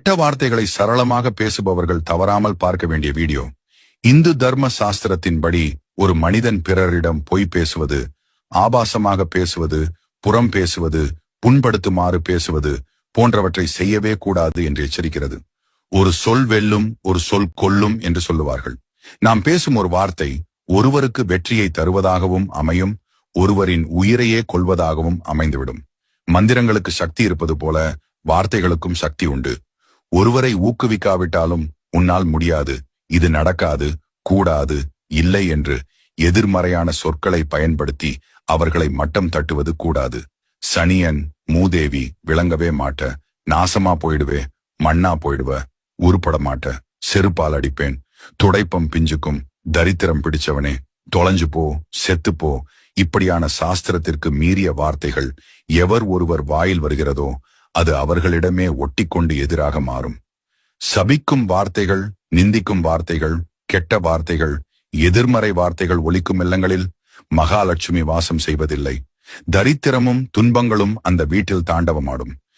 கெட்ட வார்த்தைகளை சரளமாக பேசுபவர்கள் தவறாமல் பார்க்க வேண்டிய வீடியோ. இந்து தர்ம சாஸ்திரத்தின்படி ஒரு மனிதன் பிறரிடம் பொய் பேசுவது, ஆபாசமாக பேசுவது, புறம் பேசுவது, புண்படுத்துமாறு பேசுவது போன்றவற்றை செய்யவே கூடாது என்று எச்சரிக்கிறது. ஒரு சொல் வெல்லும், ஒரு சொல் கொல்லும் என்று சொல்லுவார்கள். நாம் பேசும் ஒரு வார்த்தை ஒருவருக்கு வெற்றியை தருவதாகவும் அமையும், ஒருவரின் உயிரையே கொல்வதாகவும் அமைந்துவிடும். மந்திரங்களுக்கு சக்தி இருப்பது போல வார்த்தைகளுக்கும் சக்தி உண்டு. ஒருவரை ஊக்குவிக்காவிட்டாலும் உன்னால் முடியாது, இது நடக்காது, கூடாது, இல்லை என்று எதிர்மறையான சொற்களை பயன்படுத்தி அவர்களை மட்டம் தட்டுவது கூடாது. சனியன், மூதேவி, விளங்கவே மாட்ட, நாசமா போயிடுவே, மண்ணா போயிடுவ, உருப்பட மாட்ட, செருப்பால் அடிப்பேன், துடைப்பம் பிஞ்சுக்கும், தரித்திரம் பிடிச்சவனே, தொலைஞ்சு போ, செத்துப்போ, இப்படியான சாஸ்திரத்திற்கு மீறிய வார்த்தைகள் எவர் ஒருவர் வாயில் வருகிறதோ அது அவர்களிடமே ஒட்டிக்கொண்டு எதிராக மாறும். சபிக்கும் வார்த்தைகள், நிந்திக்கும் வார்த்தைகள், கெட்ட வார்த்தைகள், எதிர்மறை வார்த்தைகள் ஒலிக்கும் இல்லங்களில் மகாலட்சுமி வாசம் செய்வதில்லை. தரித்திரமும் துன்பங்களும் அந்த வீட்டில் தாண்டவமாடும்.